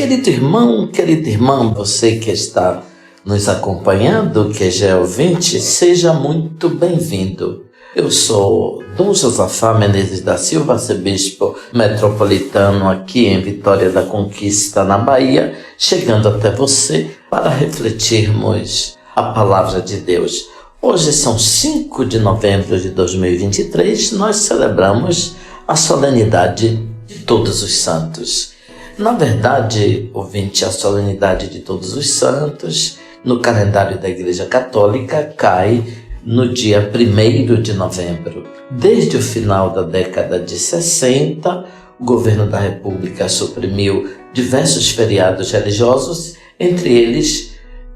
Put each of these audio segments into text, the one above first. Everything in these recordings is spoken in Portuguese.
Querido irmão, querida irmã, você que está nos acompanhando, que já é ouvinte, seja muito bem-vindo. Eu sou Dom Josafá Menezes da Silva, arcebispo metropolitano aqui em Vitória da Conquista, na Bahia, chegando até você para refletirmos a palavra de Deus. Hoje são 5 de novembro de 2023, nós celebramos a solenidade de Todos os Santos. Na verdade, ouvinte, a solenidade de Todos os Santos, no calendário da Igreja Católica, cai no dia 1º de novembro. Desde o final da década de 60, o governo da República suprimiu diversos feriados religiosos, entre eles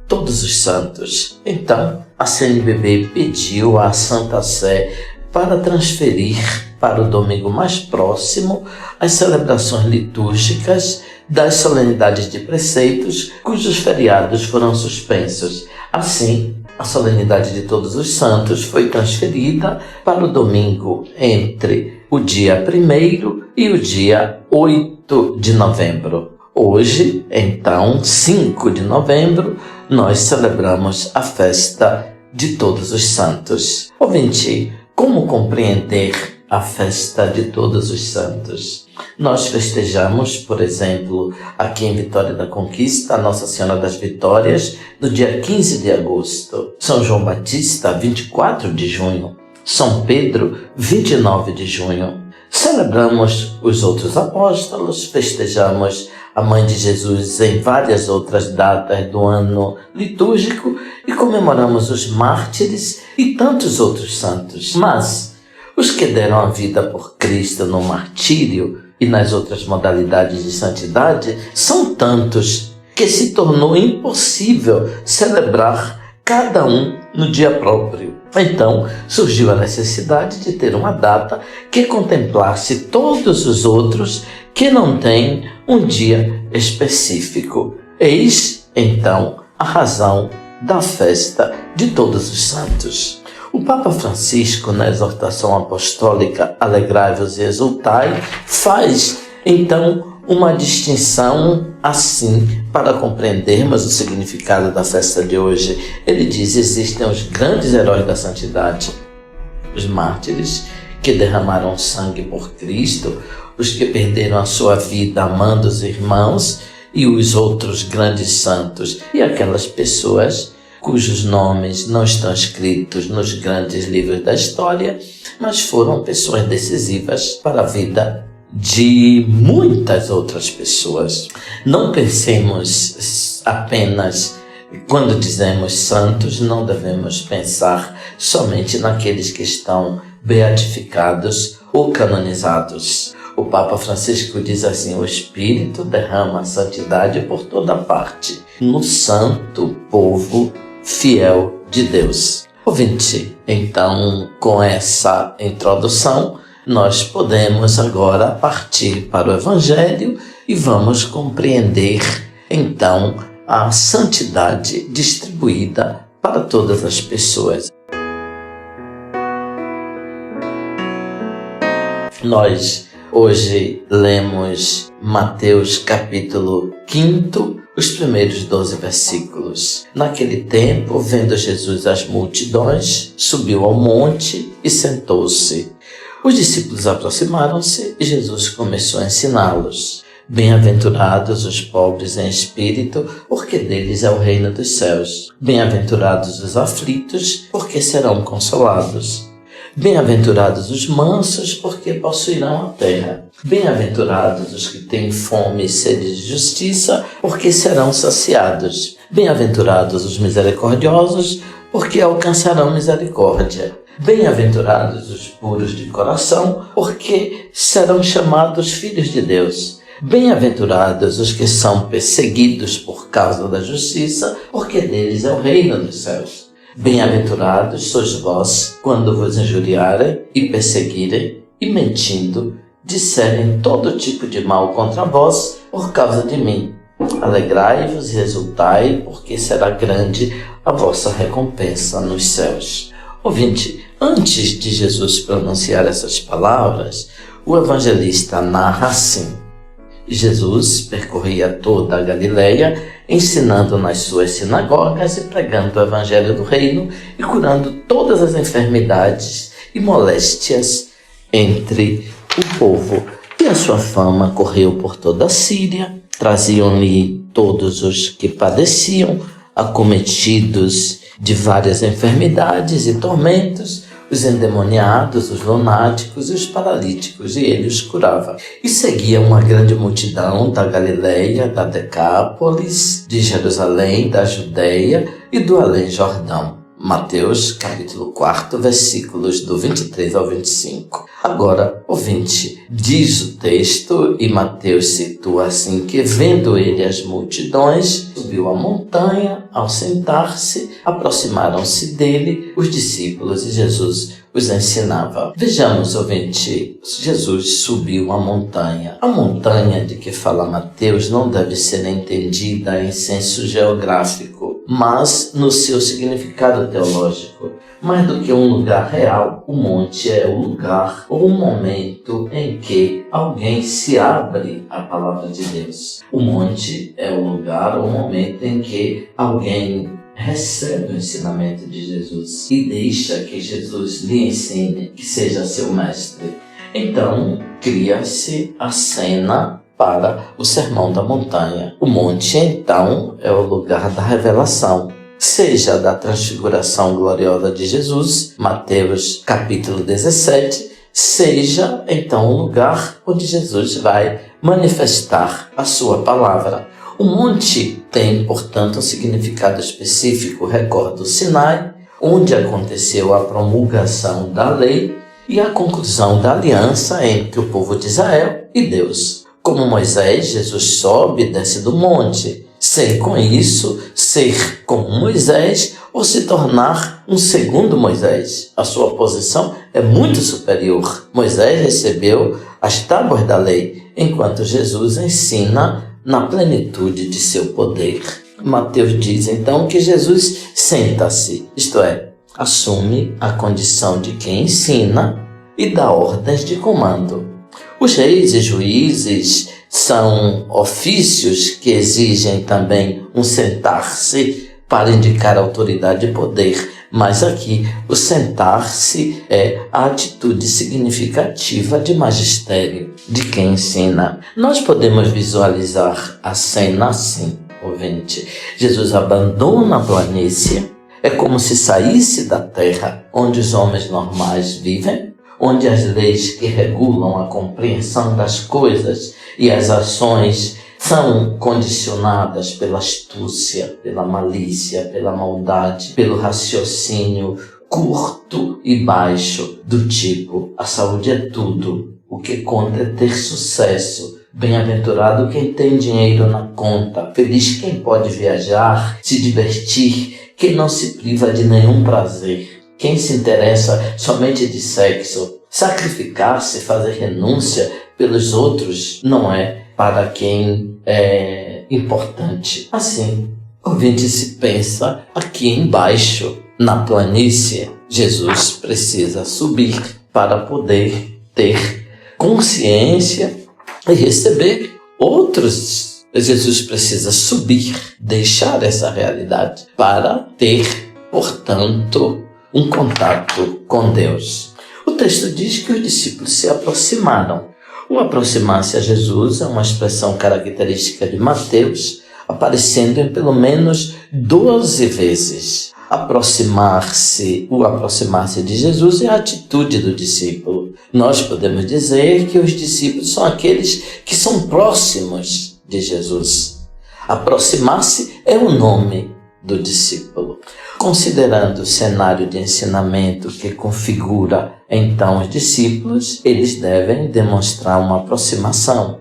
Todos os Santos. Então, a CNBB pediu à Santa Sé para transferir para o domingo mais próximo as celebrações litúrgicas das solenidades de preceitos cujos feriados foram suspensos. Assim, a solenidade de Todos os Santos foi transferida para o domingo entre o dia 1º e o dia 8 de novembro. Hoje, então, 5 de novembro, nós celebramos a festa de Todos os Santos. Ouvinte, como compreender a festa de Todos os Santos? Nós festejamos, por exemplo, aqui em Vitória da Conquista, a Nossa Senhora das Vitórias, no dia 15 de agosto. São João Batista, 24 de junho. São Pedro, 29 de junho. Celebramos os outros apóstolos, festejamos a Mãe de Jesus em várias outras datas do ano litúrgico e comemoramos os mártires e tantos outros santos. Mas os que deram a vida por Cristo no martírio e nas outras modalidades de santidade são tantos que se tornou impossível celebrar cada um no dia próprio. Então surgiu a necessidade de ter uma data que contemplasse todos os outros que não têm um dia específico. Eis, então, a razão da festa de Todos os Santos. O Papa Francisco, na exortação apostólica Alegrai-vos e exultai, faz, então, uma distinção assim para compreendermos o significado da festa de hoje. Ele diz: existem os grandes heróis da santidade, os mártires que derramaram sangue por Cristo, os que perderam a sua vida amando os irmãos, e os outros grandes santos, e aquelas pessoas cujos nomes não estão escritos nos grandes livros da história, mas foram pessoas decisivas para a vida de muitas outras pessoas. Não pensemos apenas, quando dizemos santos, não devemos pensar somente naqueles que estão beatificados ou canonizados. O Papa Francisco diz assim: o Espírito derrama a santidade por toda parte, no santo povo fiel de Deus. Ouvinte, então, com essa introdução, nós podemos agora partir para o Evangelho e vamos compreender, então, a santidade distribuída para todas as pessoas. Nós hoje lemos Mateus capítulo 5, os primeiros 12 versículos. Naquele tempo, vendo Jesus as multidões, subiu ao monte e sentou-se. Os discípulos aproximaram-se e Jesus começou a ensiná-los. Bem-aventurados os pobres em espírito, porque deles é o reino dos céus. Bem-aventurados os aflitos, porque serão consolados. Bem-aventurados os mansos, porque possuirão a terra. Bem-aventurados os que têm fome e sede de justiça, porque serão saciados. Bem-aventurados os misericordiosos, porque alcançarão misericórdia. Bem-aventurados os puros de coração, porque serão chamados filhos de Deus. Bem-aventurados os que são perseguidos por causa da justiça, porque deles é o reino dos céus. Bem-aventurados sois vós, quando vos injuriarem e perseguirem, e mentindo, disserem todo tipo de mal contra vós por causa de mim. Alegrai-vos e exultai, porque será grande a vossa recompensa nos céus. Ouvinte, antes de Jesus pronunciar essas palavras, o evangelista narra assim: Jesus percorria toda a Galileia, ensinando nas suas sinagogas e pregando o evangelho do reino e curando todas as enfermidades e moléstias entre o povo. E a sua fama correu por toda a Síria, traziam-lhe todos os que padeciam, acometidos de várias enfermidades e tormentos, os endemoniados, os lunáticos e os paralíticos, e ele os curava. E seguia uma grande multidão da Galileia, da Decápolis, de Jerusalém, da Judeia e do Além-Jordão. Mateus, capítulo 4, versículos do 23 ao 25. Agora, ouvinte, diz o texto, e Mateus situa assim, que vendo ele as multidões, subiu a montanha, ao sentar-se, aproximaram-se dele os discípulos e Jesus os ensinava. Vejamos, ouvinte, Jesus subiu a montanha. A montanha de que fala Mateus não deve ser entendida em senso geográfico, mas no seu significado teológico. Mais do que um lugar real, o monte é o lugar ou o momento em que alguém se abre à palavra de Deus. O monte é o lugar ou o momento em que alguém recebe o ensinamento de Jesus e deixa que Jesus lhe ensine, que seja seu mestre. Então, cria-se a cena para o Sermão da Montanha. O monte, então, é o lugar da revelação, seja da transfiguração gloriosa de Jesus, Mateus capítulo 17, seja, então, o lugar onde Jesus vai manifestar a sua palavra. O monte tem, portanto, um significado específico. Recorda o Sinai, onde aconteceu a promulgação da lei e a conclusão da aliança entre o povo de Israel e Deus. Como Moisés, Jesus sobe e desce do monte, sem com isso ser como Moisés ou se tornar um segundo Moisés. A sua posição é muito superior. Moisés recebeu as tábuas da lei, enquanto Jesus ensina na plenitude de seu poder. Mateus diz então que Jesus senta-se, isto é, assume a condição de quem ensina e dá ordens de comando. Os reis e juízes são ofícios que exigem também um sentar-se para indicar autoridade e poder, mas aqui o sentar-se é a atitude significativa de magistério, de quem ensina. Nós podemos visualizar a cena assim, ouvinte. Jesus abandona a planície, é como se saísse da terra onde os homens normais vivem, onde as leis que regulam a compreensão das coisas e as ações são condicionadas pela astúcia, pela malícia, pela maldade, pelo raciocínio curto e baixo, do tipo: a saúde é tudo, o que conta é ter sucesso, bem-aventurado quem tem dinheiro na conta, feliz quem pode viajar, se divertir, quem não se priva de nenhum prazer, quem se interessa somente de sexo, sacrificar-se, fazer renúncia pelos outros não é para quem é importante. Assim, ouvinte, se pensa aqui embaixo, na planície. Jesus precisa subir para poder ter consciência e receber outros. Jesus precisa subir, deixar essa realidade para ter, portanto, um contato com Deus. O texto diz que os discípulos se aproximaram. O aproximar-se a Jesus é uma expressão característica de Mateus, aparecendo em pelo menos 12 vezes. O aproximar-se de Jesus é a atitude do discípulo. Nós podemos dizer que os discípulos são aqueles que são próximos de Jesus. Aproximar-se é o nome do discípulo. Considerando o cenário de ensinamento que configura então os discípulos, eles devem demonstrar uma aproximação,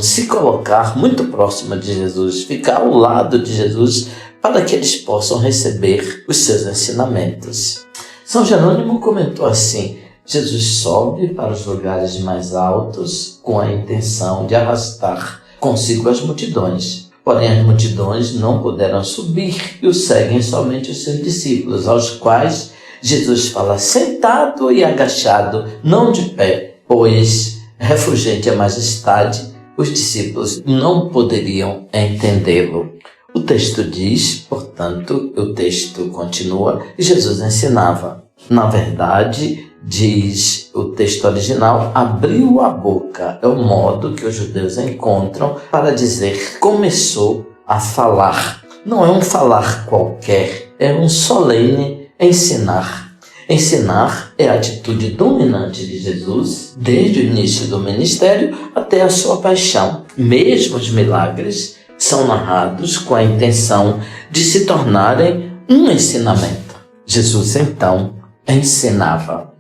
se colocar muito próximo de Jesus, ficar ao lado de Jesus, para que eles possam receber os seus ensinamentos. São Jerônimo comentou assim: Jesus sobe para os lugares mais altos com a intenção de arrastar consigo as multidões. Porém, as multidões não puderam subir e o seguem somente os seus discípulos, aos quais Jesus fala sentado e agachado, não de pé, pois refulgente a majestade os discípulos não poderiam entendê-lo. O texto diz, portanto, o texto continua, e Jesus ensinava. Na verdade, diz o texto original, abriu a boca. É o modo que os judeus encontram para dizer começou a falar. Não é um falar qualquer, é um solene ensinar. Ensinar é a atitude dominante de Jesus desde o início do ministério até a sua paixão. Mesmo os milagres são narrados com a intenção de se tornarem um ensinamento. Jesus, então, ensinava.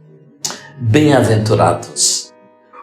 Bem-aventurados.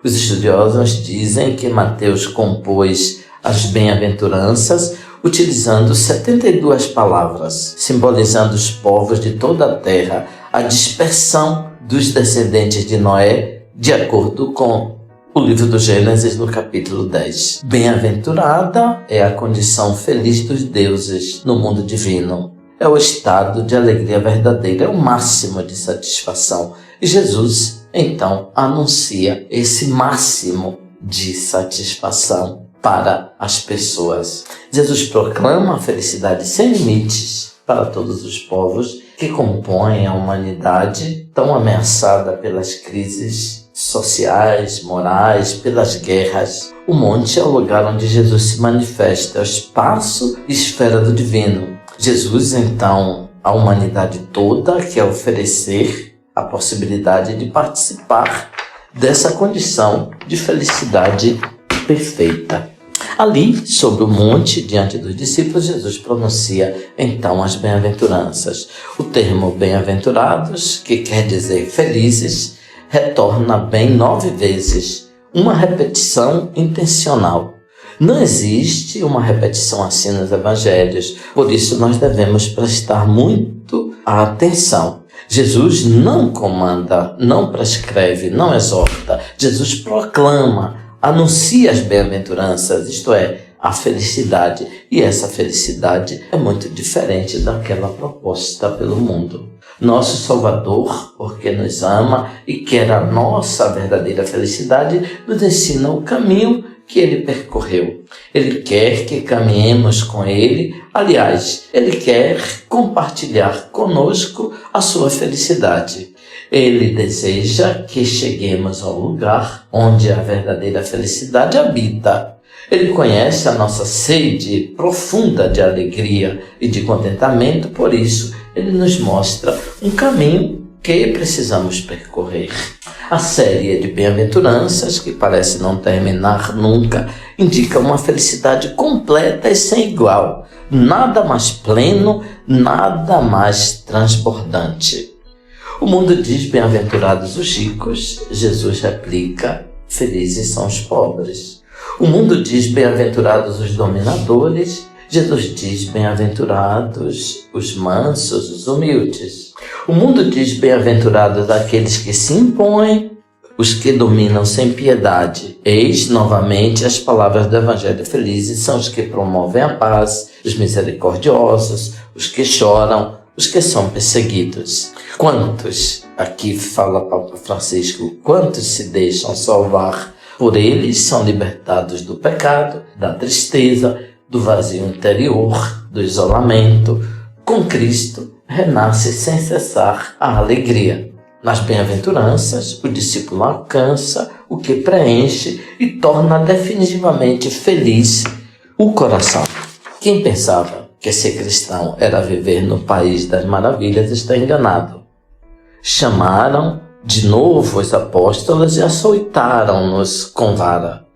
Os estudiosos dizem que Mateus compôs as bem-aventuranças utilizando 72 palavras, simbolizando os povos de toda a terra, a dispersão dos descendentes de Noé, de acordo com o livro do Gênesis, no capítulo 10. Bem-aventurada é a condição feliz dos deuses no mundo divino. É o estado de alegria verdadeira, é o máximo de satisfação. E Jesus, então, anuncia esse máximo de satisfação para as pessoas. Jesus proclama a felicidade sem limites para todos os povos que compõem a humanidade tão ameaçada pelas crises sociais, morais, pelas guerras. O monte é o lugar onde Jesus se manifesta, é o espaço e esfera do divino. Jesus, então, a humanidade toda quer oferecer a possibilidade de participar dessa condição de felicidade perfeita. Ali, sobre o monte, diante dos discípulos, Jesus pronuncia, então, as bem-aventuranças. O termo bem-aventurados, que quer dizer felizes, retorna bem 9 vezes, uma repetição intencional. Não existe uma repetição assim nos evangelhos, por isso nós devemos prestar muito atenção. Jesus não comanda, não prescreve, não exorta. Jesus proclama, anuncia as bem-aventuranças, isto é, a felicidade. E essa felicidade é muito diferente daquela proposta pelo mundo. Nosso Salvador, porque nos ama e quer a nossa verdadeira felicidade, nos ensina o caminho que ele percorreu. Ele quer que caminhemos com ele. Aliás, ele quer compartilhar conosco a sua felicidade. Ele deseja que cheguemos ao lugar onde a verdadeira felicidade habita. Ele conhece a nossa sede profunda de alegria e de contentamento, por isso ele nos mostra um caminho que precisamos percorrer. A série de bem-aventuranças, que parece não terminar nunca, indica uma felicidade completa e sem igual. Nada mais pleno, nada mais transbordante. O mundo diz bem-aventurados os ricos, Jesus replica, felizes são os pobres. O mundo diz bem-aventurados os dominadores, Jesus diz bem-aventurados os mansos, os humildes. O mundo diz bem-aventurados aqueles que se impõem, os que dominam sem piedade. Eis novamente as palavras do Evangelho. Felizes são os que promovem a paz, os misericordiosos, os que choram, os que são perseguidos. Quantos, aqui fala Papa Francisco, quantos se deixam salvar por eles são libertados do pecado, da tristeza, do vazio interior, do isolamento. Com Cristo, renasce sem cessar a alegria. Nas bem-aventuranças, o discípulo alcança o que preenche e torna definitivamente feliz o coração. Quem pensava que ser cristão era viver no país das maravilhas está enganado. Chamaram de novo os apóstolos e açoitaram-nos com vara.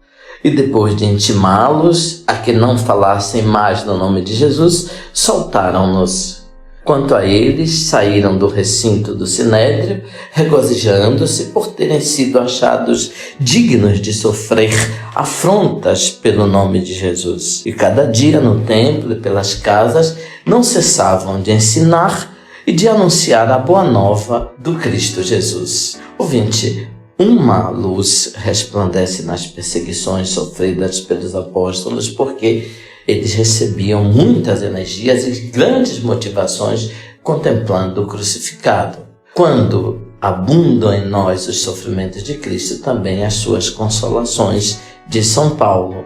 E depois de intimá-los a que não falassem mais no nome de Jesus, soltaram-nos. Quanto a eles, saíram do recinto do Sinédrio, regozijando-se por terem sido achados dignos de sofrer afrontas pelo nome de Jesus. E cada dia no templo e pelas casas não cessavam de ensinar e de anunciar a boa nova do Cristo Jesus. Ouvinte, uma luz resplandece nas perseguições sofridas pelos apóstolos, porque eles recebiam muitas energias e grandes motivações contemplando o crucificado. Quando abundam em nós os sofrimentos de Cristo, também as suas consolações de São Paulo.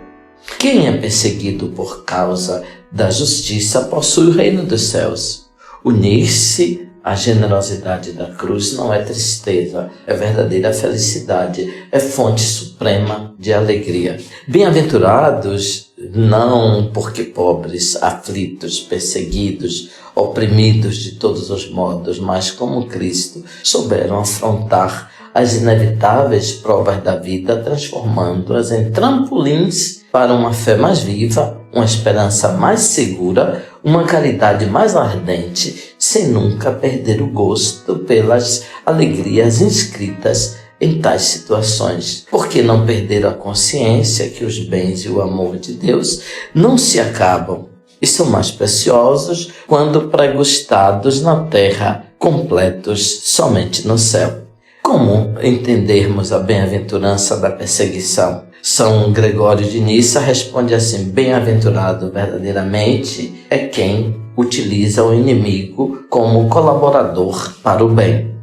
Quem é perseguido por causa da justiça possui o reino dos céus. Unir-se à generosidade da cruz não é tristeza, é verdadeira felicidade, é fonte suprema de alegria. Bem-aventurados, não porque pobres, aflitos, perseguidos, oprimidos de todos os modos, mas como Cristo souberam afrontar as inevitáveis provas da vida, transformando-as em trampolins para uma fé mais viva, uma esperança mais segura, uma caridade mais ardente, sem nunca perder o gosto pelas alegrias inscritas em tais situações. Por que não perder a consciência que os bens e o amor de Deus não se acabam e são mais preciosos quando pregustados na terra, completos somente no céu? Como entendermos a bem-aventurança da perseguição? São Gregório de Nissa responde assim: bem-aventurado verdadeiramente é quem utiliza o inimigo como colaborador para o bem.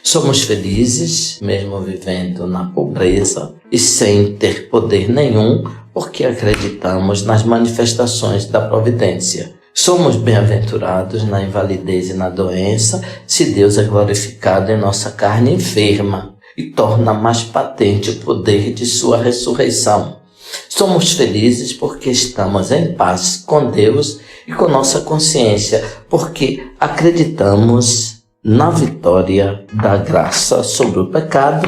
Somos felizes, mesmo vivendo na pobreza e sem ter poder nenhum, porque acreditamos nas manifestações da providência. Somos bem-aventurados na invalidez e na doença, se Deus é glorificado em nossa carne enferma e torna mais patente o poder de sua ressurreição. Somos felizes porque estamos em paz com Deus e com nossa consciência, porque acreditamos na vitória da graça sobre o pecado,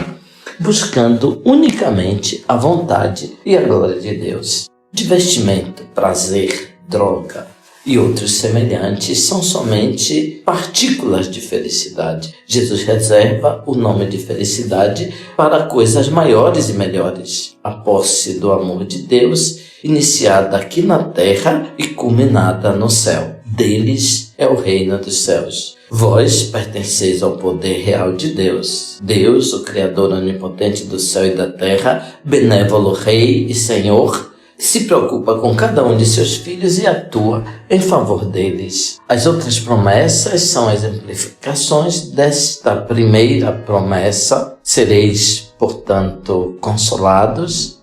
buscando unicamente a vontade e a glória de Deus. Divertimento, prazer, droga e outros semelhantes são somente partículas de felicidade. Jesus reserva o nome de felicidade para coisas maiores e melhores. A posse do amor de Deus, iniciada aqui na terra e culminada no céu. Deles é o reino dos céus. Vós pertenceis ao poder real de Deus. Deus, o Criador onipotente do céu e da terra, benévolo Rei e Senhor, se preocupa com cada um de seus filhos e atua em favor deles. As outras promessas são exemplificações desta primeira promessa. Sereis, portanto, consolados,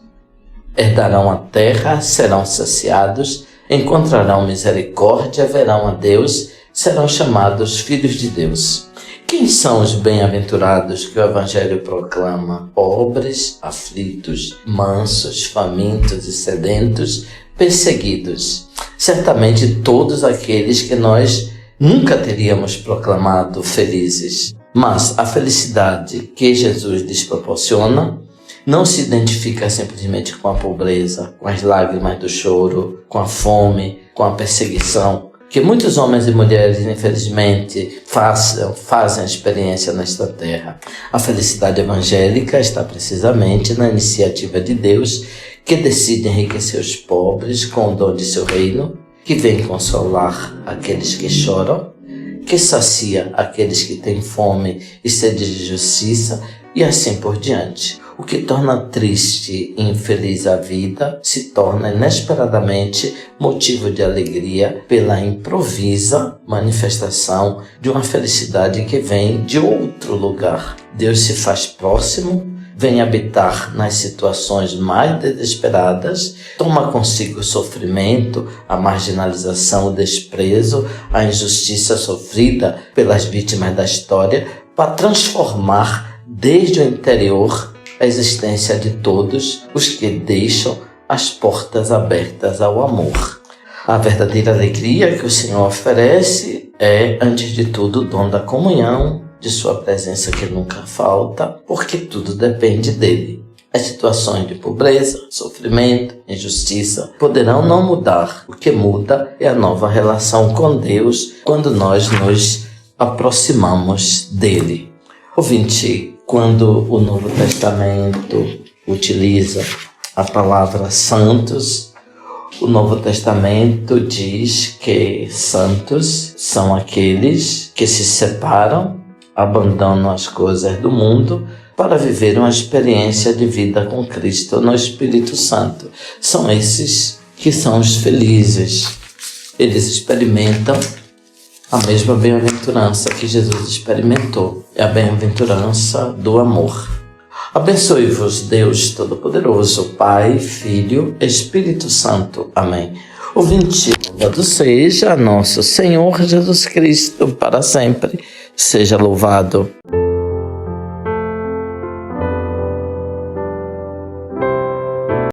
herdarão a terra, serão saciados, encontrarão misericórdia, verão a Deus, serão chamados filhos de Deus. Quem são os bem-aventurados que o Evangelho proclama? Pobres, aflitos, mansos, famintos e sedentos, perseguidos. Certamente todos aqueles que nós nunca teríamos proclamado felizes. Mas a felicidade que Jesus lhes proporciona não se identifica simplesmente com a pobreza, com as lágrimas do choro, com a fome, com a perseguição, que muitos homens e mulheres, infelizmente, fazem a experiência nesta terra. A felicidade evangélica está precisamente na iniciativa de Deus, que decide enriquecer os pobres com o dom de seu reino, que vem consolar aqueles que choram, que sacia aqueles que têm fome e sede de justiça, e assim por diante. O que torna triste e infeliz a vida se torna inesperadamente motivo de alegria pela improvisa manifestação de uma felicidade que vem de outro lugar. Deus se faz próximo, vem habitar nas situações mais desesperadas, toma consigo o sofrimento, a marginalização, o desprezo, a injustiça sofrida pelas vítimas da história, para transformar desde o interior a existência de todos os que deixam as portas abertas ao amor. A verdadeira alegria que o Senhor oferece é, antes de tudo, o dom da comunhão, de sua presença que nunca falta, porque tudo depende dele. As situações de pobreza, sofrimento, injustiça poderão não mudar. O que muda é a nova relação com Deus quando nós nos aproximamos dele. Ouvinte, quando o Novo Testamento utiliza a palavra santos, o Novo Testamento diz que santos são aqueles que se separam, abandonam as coisas do mundo para viver uma experiência de vida com Cristo no Espírito Santo. São esses que são os felizes. Eles experimentam a mesma bem-aventurança que Jesus experimentou, é a bem-aventurança do amor. Abençoe-vos, Deus Todo-Poderoso, Pai, Filho, Espírito Santo. Amém. Ouvinte, louvado seja nosso Senhor Jesus Cristo, para sempre seja louvado.